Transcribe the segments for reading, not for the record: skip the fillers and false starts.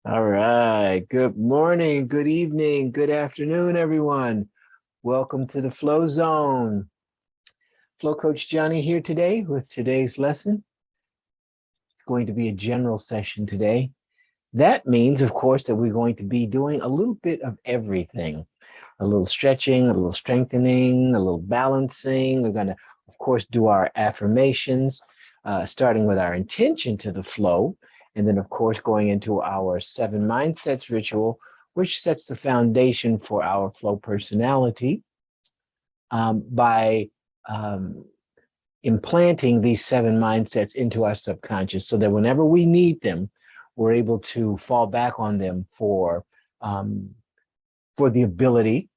All right. Good morning, good evening, good afternoon, everyone. Welcome to the Flow Zone. Flow Coach Johnny here today with today's lesson. It's going to be a general session today. That means, of course, that we're going to be doing a little bit of everything. A little stretching, a little strengthening, a little balancing. We're going to, of course, do our affirmations, starting with our intention to the flow. And then, of course, going into our 7 mindsets ritual, which sets the foundation for our flow personality by implanting these 7 mindsets into our subconscious so that whenever we need them, we're able to fall back on them um, for the ability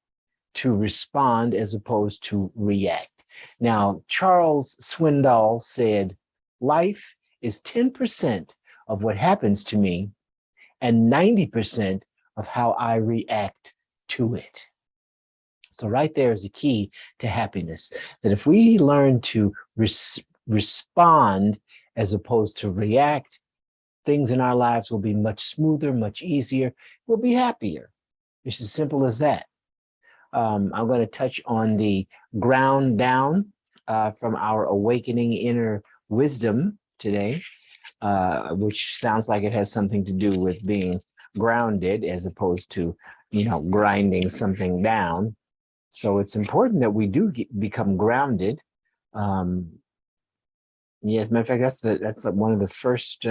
to respond as opposed to react. Now, Charles Swindoll said, life is 10% of what happens to me and 90% of how I react to it. So right there is the key to happiness, that if we learn to respond as opposed to react, things in our lives will be much smoother, much easier. We'll be happier. It's as simple as that. I'm going to touch on the ground down from our awakening inner wisdom today, which sounds like it has something to do with being grounded as opposed to, grinding something down. So it's important that we do become grounded. Yes, matter of fact, that's one of the first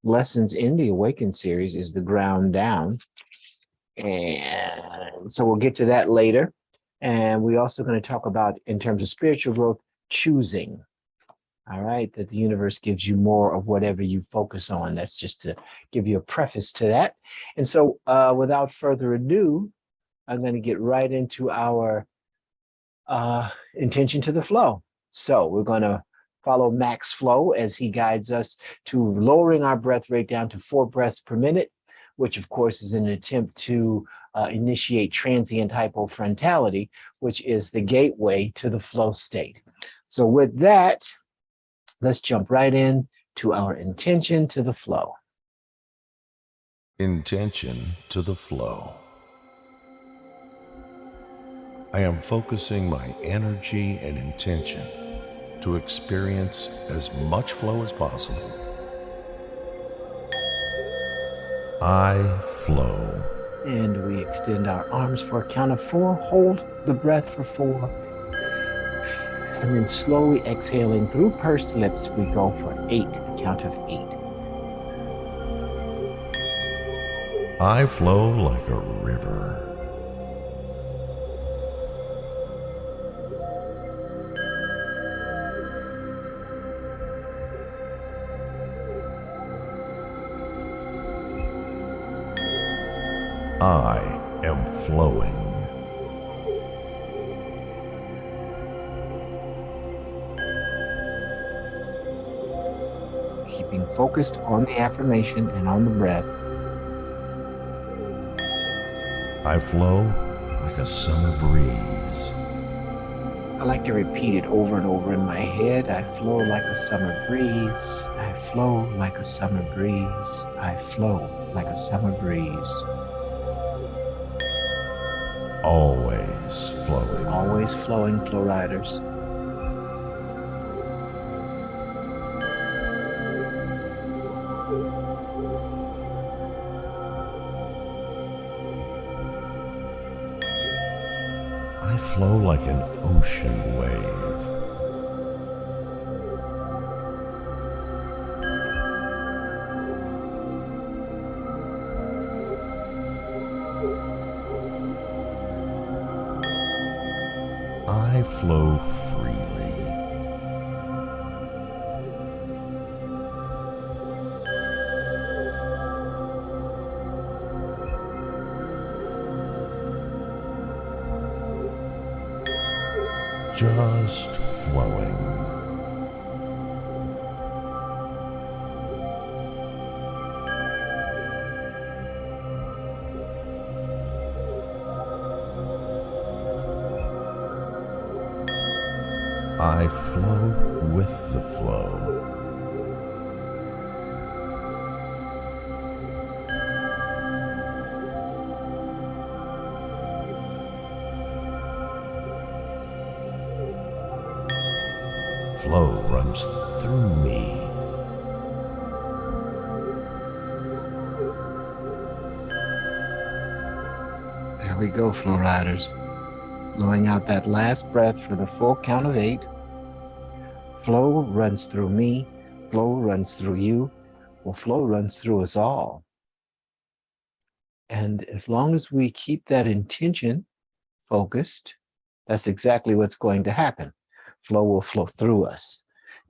lessons in the Awaken series is the ground down. And so we'll get to that later. And we're also going to talk about, in terms of spiritual growth, choosing. All right, that the universe gives you more of whatever you focus on. That's just to give you a preface to that. And so without further ado, I'm going to get right into our intention to the flow. So we're going to follow Max Flow as he guides us to lowering our breath rate down to 4 breaths per minute, which of course is an attempt to initiate transient hypofrontality, which is the gateway to the flow state. So with that, let's jump right in to our intention to the flow. Intention to the flow. I am focusing my energy and intention to experience as much flow as possible. I flow. And we extend our arms for a count of 4, hold the breath for 4, and then slowly exhaling through pursed lips, we go for 8, a count of 8. I flow like a river. I am flowing. Keeping focused on the affirmation and on the breath. I flow like a summer breeze. I like to repeat it over and over in my head. I flow like a summer breeze. I flow like a summer breeze. I flow like a summer breeze. Always flowing. Always flowing, flow riders. I flow like an ocean wave. I flow freely. Just flowing. I flow with the flow. Flow runs through me. There we go, Flow Riders. Blowing out that last breath for the full count of 8. Flow runs through me. Flow runs through you. Well, flow runs through us all. And as long as we keep that intention focused, that's exactly what's going to happen. Flow will flow through us.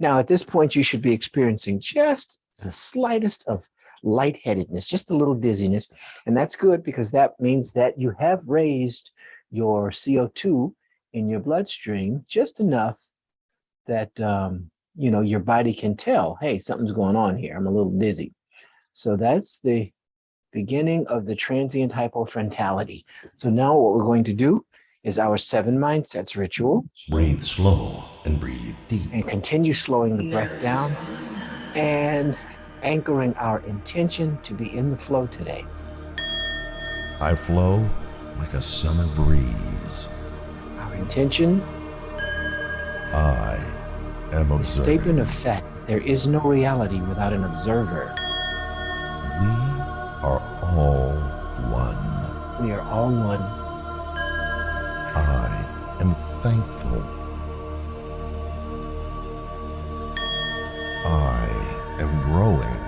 Now, at this point, you should be experiencing just the slightest of lightheadedness, just a little dizziness. And that's good because that means that you have raised your CO2 in your bloodstream just enough that your body can tell, hey, something's going on here. I'm a little dizzy. So that's the beginning of the transient hypofrontality. So now what we're going to do is our 7 mindsets ritual. Breathe slow and breathe deep. And continue slowing the breath down and anchoring our intention to be in the flow today. I flow like a summer breeze. Our intention, I am the observing. statement of fact, there is no reality without an observer. We are all one. We are all one. I am thankful. I am growing.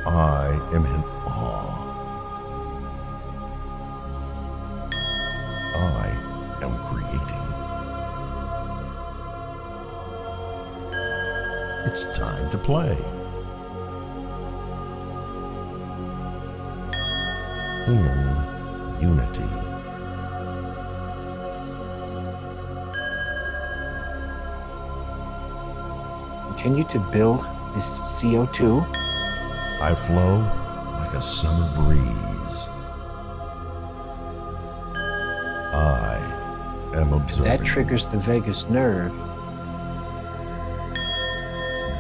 I am in awe. I am creating. It's time to play. In unity. Continue to build this CO2. I flow like a summer breeze. I am observing. That triggers the vagus nerve.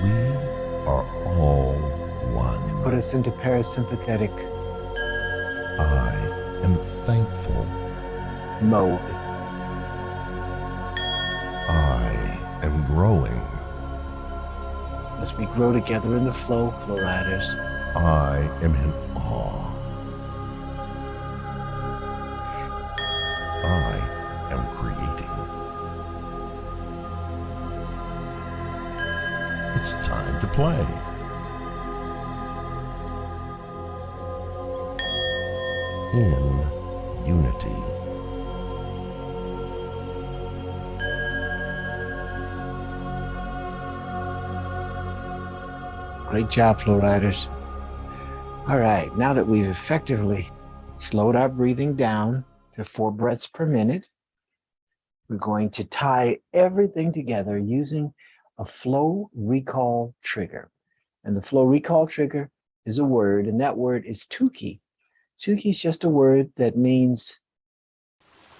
We are all one. Put us into parasympathetic I am thankful. mode. I am growing. As we grow together in the flow, Flow Riders. I am in awe. I am creating. It's time to play. In unity. Great job, Flow Riders. All right, now that we've effectively slowed our breathing down to 4 breaths per minute, we're going to tie everything together using a flow recall trigger. And the flow recall trigger is a word, and that word is Tukey. Tukey is just a word that means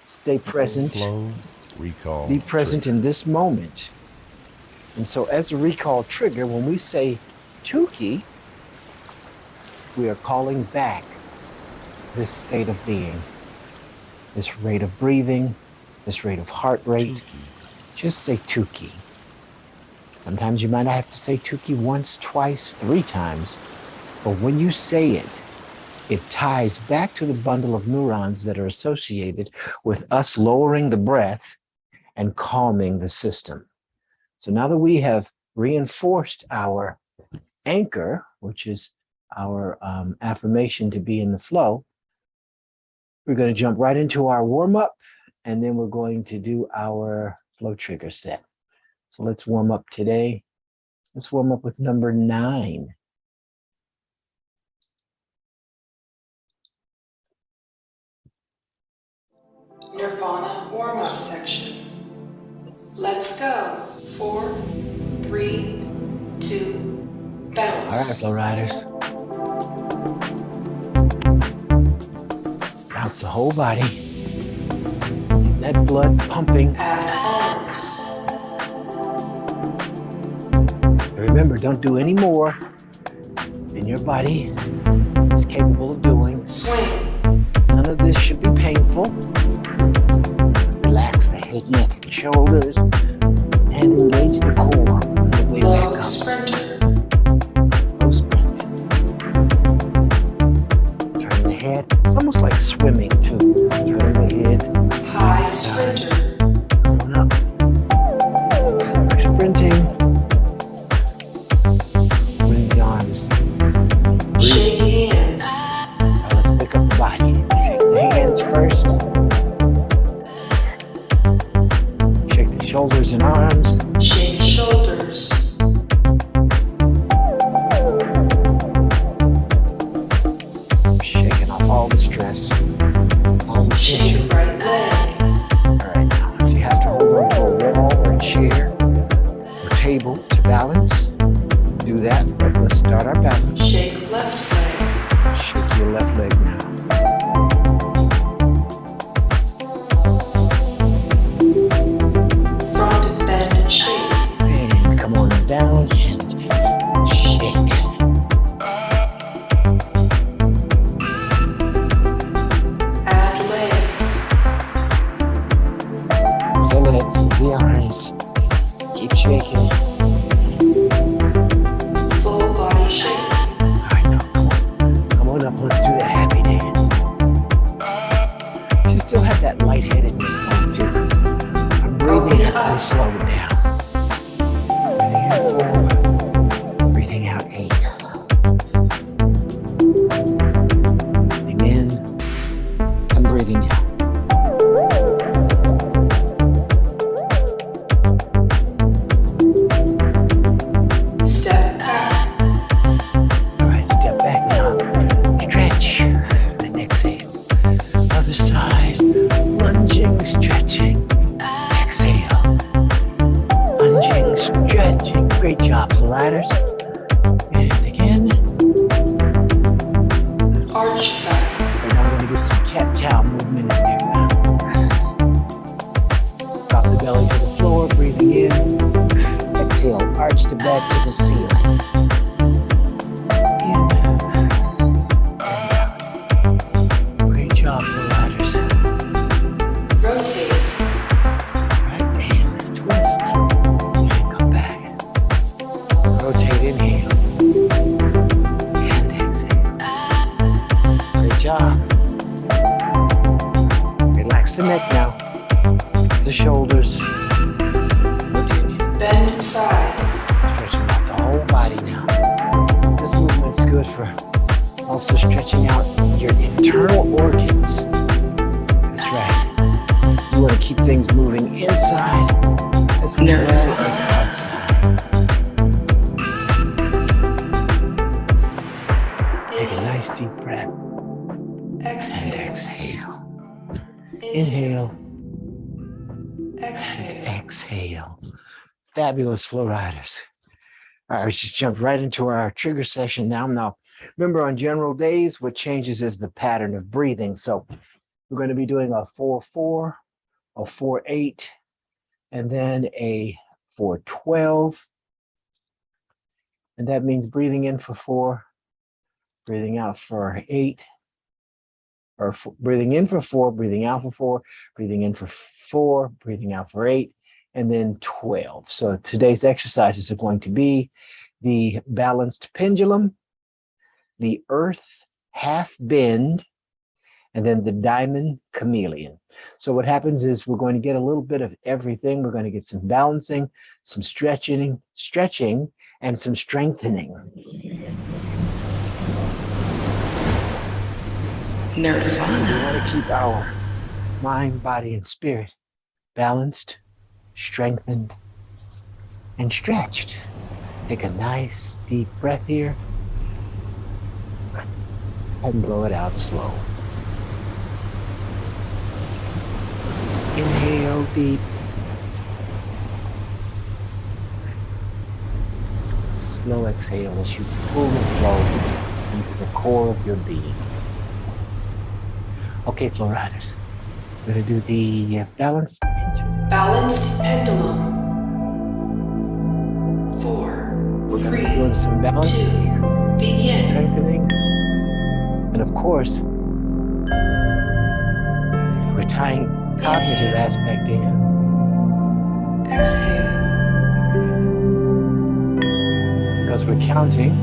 stay present, Flow, recall, be present trigger. in this moment. And so as a recall trigger, when we say Tukey, we are calling back this state of being, this rate of breathing, this rate of heart rate. Tukey. Just say Tukey. Sometimes you might have to say Tukey once, twice, 3 times. But when you say it, it ties back to the bundle of neurons that are associated with us lowering the breath and calming the system. So now that we have reinforced our anchor, which is our affirmation to be in the flow, we're going to jump right into our warm-up, and then we're going to do our flow trigger set. So let's warm up today. Let's warm up with number 9. Nirvana warm-up section. Let's go. 4, 3, 2, bounce. All right, Flow Riders. Bounce the whole body. Keep that blood pumping. Add arms. Remember, don't do any more than your body is capable of doing. Swing. None of this should be painful. Relax the his neck and shoulders, and engage the core on the way back Low up. sprinter. Low sprint. Turn the head. It's almost like swimming too. Turn the head. High sprinter. Going up. Sprinting. Bring the arms. Breathe. Shake hands. Now let's pick up the body. Shake the hands first. Shake the shoulders and arms. Shake shoulders. Shaking off all the stress. All the tension. Shake right leg. Alright, now if you have to hold on to a wall or a chair or table to balance, do that. But let's start our balance. Shake left leg. Shake your left leg now. Front bend and shake. And come on down and shake. Add legs. The legs, the eyes. Keep shaking. Full body shake. Alright, now come on. Come on up, let's do that happy dance. You still have that lightheadedness on too, 'cause I'm breathing as I slow it down. Breathing in 4, breathing out 8. Breathing in, I'm breathing out. Step back. Alright, step back now. Stretch and exhale. Other side. Lunging, stretching. Exhale. Lunging, stretching. Great job, riders. And again. Arch back. And now we're going to get some cat-cow movement in there now. Drop the belly to the floor, breathing in. Exhale, arch the back to the ceiling. In. And out. Great job, riders. Rotate. Right, and let's twist. And come back. Rotate, inhale. And exhale. Great job. Relax the neck now. The shoulders. Rotate. Bend inside. Stretching out the whole body now. This movement's good for also stretching out your internal organs. That's right. You want to keep things moving inside as well as outside. Take a nice deep breath and Exhale. exhale. Inhale, Exhale. exhale. Fabulous, flow riders. All right, let's just jump right into our trigger session now. Now, remember on general days, what changes is the pattern of breathing. So we're going to be doing a 4-4, a 4-8, and then a 4-12. And that means breathing in for 4, breathing out for 8, or breathing in for 4, breathing out for 4, breathing in for 4, breathing out for 8, and then 12. So today's exercises are going to be the balanced pendulum, the earth half bend, and then the diamond chameleon. So what happens is we're going to get a little bit of everything. We're going to get some balancing, some stretching, and some strengthening. Nirvana. We want to keep our mind, body, and spirit balanced, strengthened, and stretched. Take a nice deep breath here and blow it out slow. Inhale deep. Slow exhale as you pull the flow into the core of your being. Okay, flow riders, we're going to do the balanced pendulum. Balanced pendulum. 4, We're going to 3, be doing some balance 2, here, begin. strengthening, and of course, we're tying cognitive aspect in. Exhale. Because we're counting.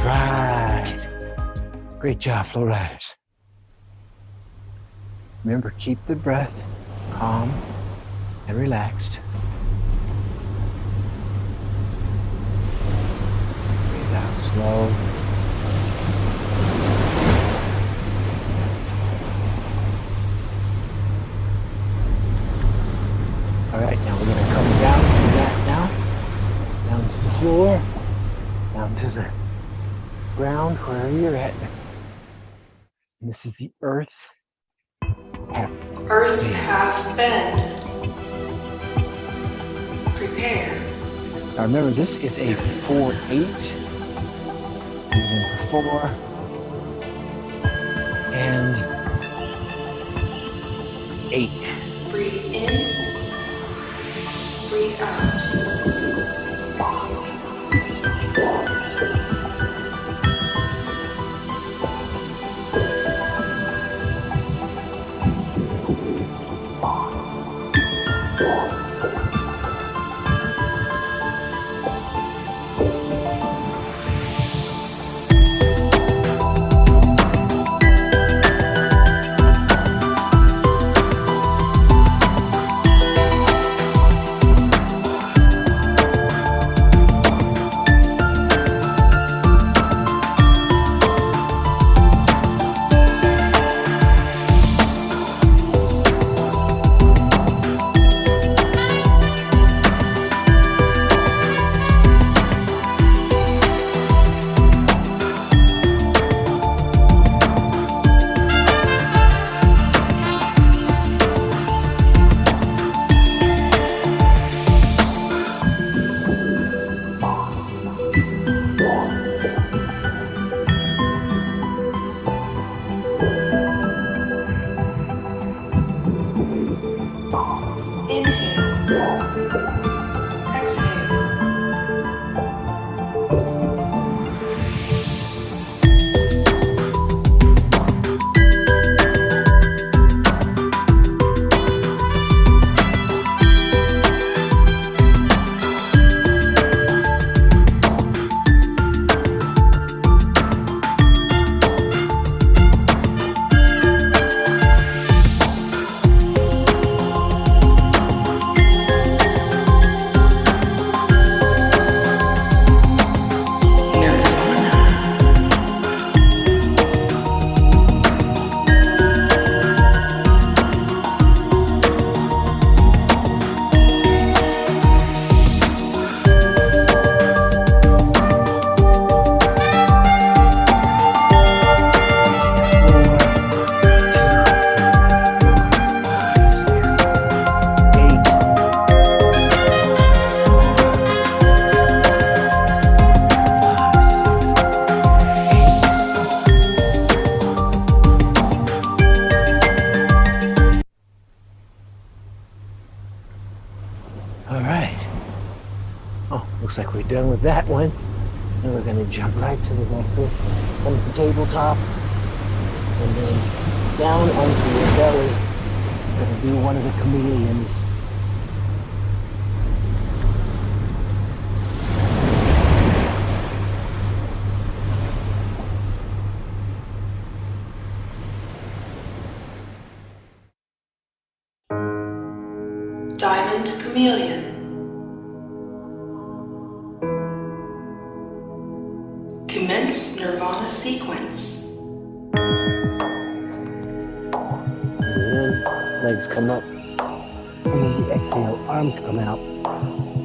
'Right. Great job, Flow Riders. Remember, keep the breath calm and relaxed. Breathe out slow. All right, now we're going to come down from that now, down to the floor, down to the ground, wherever you're at. And this is the earth half. Earth half bend. Prepare. Now remember, this is a 4-8. And 4 and 8. Breathe in. Breathe out. done with that one. And we're going to jump right to the next one. Come to the tabletop. And then down onto your belly. We're going to do one of the chameleons. Diamond chameleon. Commence nirvana sequence. Inhale, legs come up. And then the exhale, arms come out.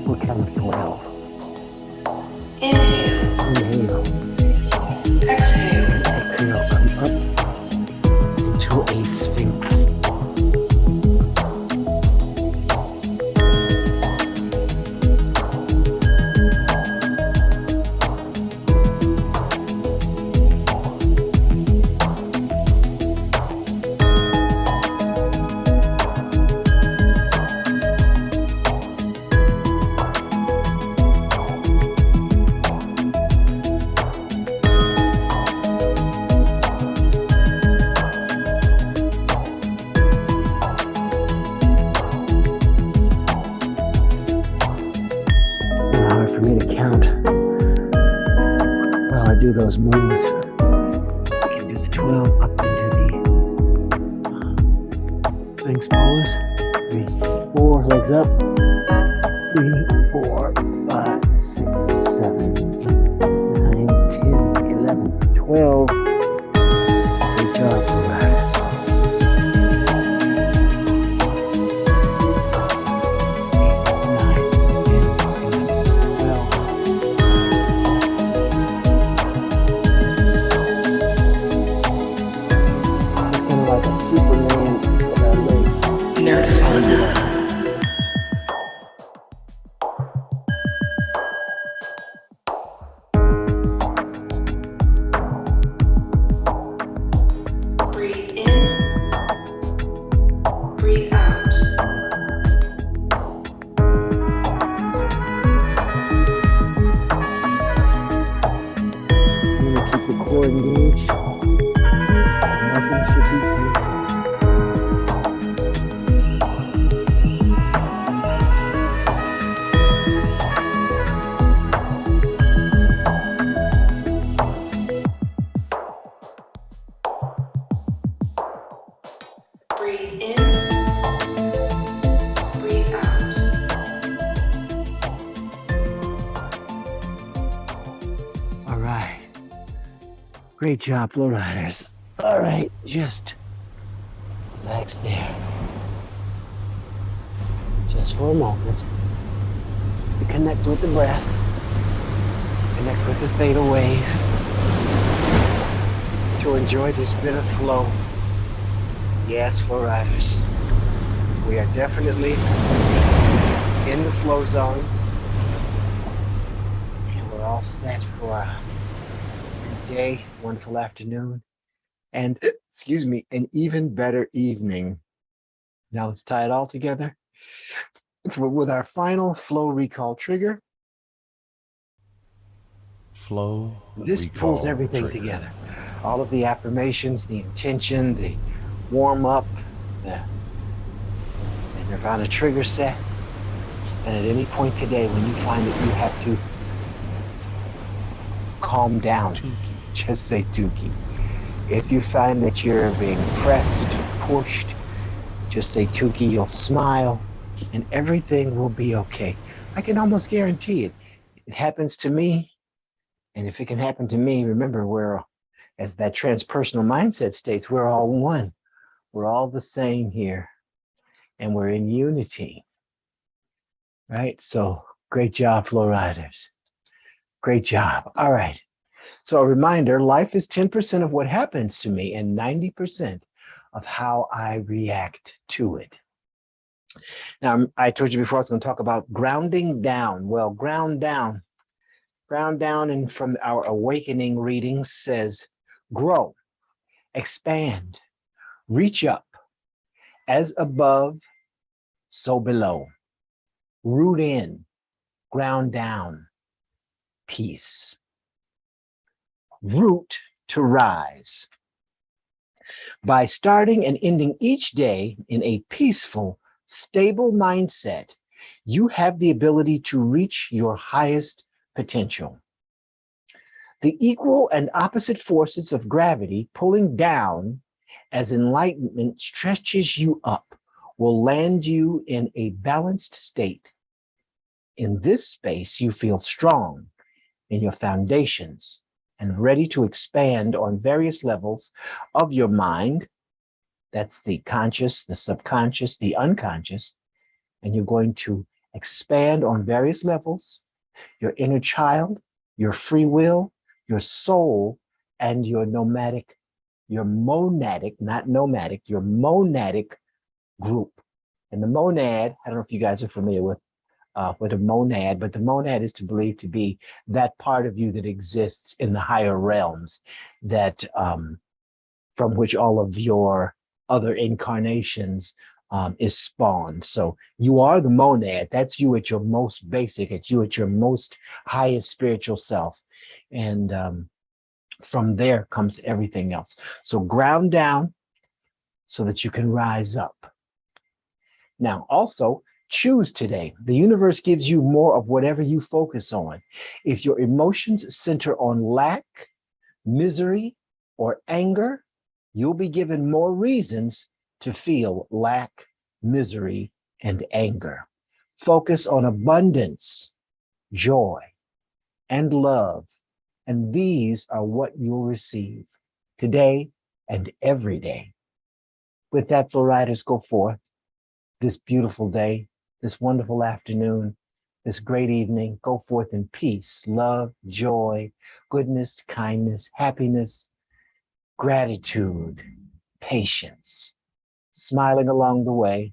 We'll count of 12. Inhale. Inhale. Exhale. Exhale, come up into a sphinx. For me to count while I do those moves. I can do the 12 up into the Sphinx pose. 3, 4, legs up. 3, 4, 5, 6, 7, 8, 9, 10, 11, 12. Great job, alright. 'All right. Great job, Flow Riders. All right, just relax there. Just for a moment. To connect with the breath. Connect with the theta wave. To enjoy this bit of flow. Yes, Flow Riders. We are definitely in the flow zone. And we're all set for a good day, wonderful afternoon, and, excuse me, an even better evening. Now let's tie it all together with our final flow recall trigger. Flow This recall pulls everything trigger. together. All of the affirmations, the intention, the warm up, the Nirvana trigger set. And at any point today when you find that you have to calm down, just say Tukey. If you find that you're being pressed, pushed, just say Tukey, you'll smile, and everything will be okay. I can almost guarantee it. It happens to me, and if it can happen to me, remember, we're, as that transpersonal mindset states, we're all one. We're all the same here, and we're in unity, right? So great job, Flow Riders. Great job. All right. So a reminder, life is 10% of what happens to me and 90% of how I react to it. Now, I told you before I was going to talk about grounding down. Well, ground down, and from our awakening reading says, grow, expand, reach up, as above, so below. Root in, ground down, peace. Root to rise. By starting and ending each day in a peaceful, stable mindset, you have the ability to reach your highest potential. The equal and opposite forces of gravity pulling down as enlightenment stretches you up will land you in a balanced state. In this space, you feel strong in your foundations and ready to expand on various levels of your mind. That's the conscious, the subconscious, the unconscious. And you're going to expand on various levels, your inner child, your free will, your soul, and your monadic, not nomadic, your monadic group. And the monad, I don't know if you guys are familiar with a monad, but the monad is to believe to be that part of you that exists in the higher realms, that from which all of your other incarnations is spawned. So you are the monad. That's you at your most basic. It's you at your most highest spiritual self. And from there comes everything else. So ground down so that you can rise up. Now, also, choose today. The universe gives you more of whatever you focus on. If your emotions center on lack, misery, or anger, you'll be given more reasons to feel lack, misery, and anger. Focus on abundance, joy, and love, and these are what you'll receive today and every day. With that, Flow Riders, go forth this beautiful day, this wonderful afternoon, this great evening. Go forth in peace, love, joy, goodness, kindness, happiness, gratitude, patience, smiling along the way,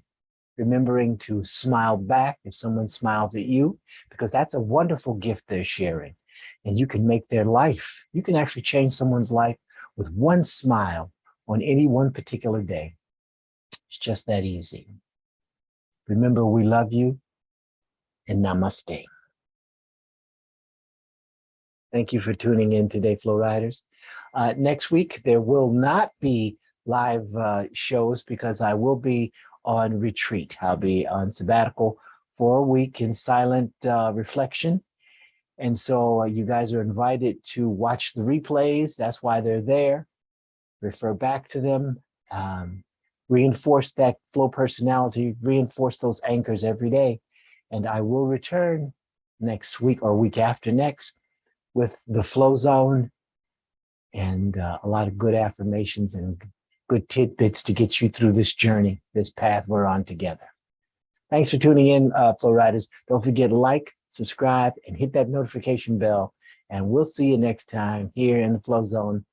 remembering to smile back if someone smiles at you, because that's a wonderful gift they're sharing. And you can make their life, you can actually change someone's life with one smile on any one particular day. It's just that easy. Remember, we love you, and namaste. Thank you for tuning in today, Flow Riders. Next week, there will not be live shows because I will be on retreat. I'll be on sabbatical for a week in silent reflection. And so you guys are invited to watch the replays. That's why they're there. Refer back to them. Reinforce that flow personality, reinforce those anchors every day. And I will return next week or week after next with the Flow Zone and a lot of good affirmations and good tidbits to get you through this journey, this path we're on together. Thanks for tuning in, Flow Riders. Don't forget to like, subscribe, and hit that notification bell. And we'll see you next time here in the Flow Zone.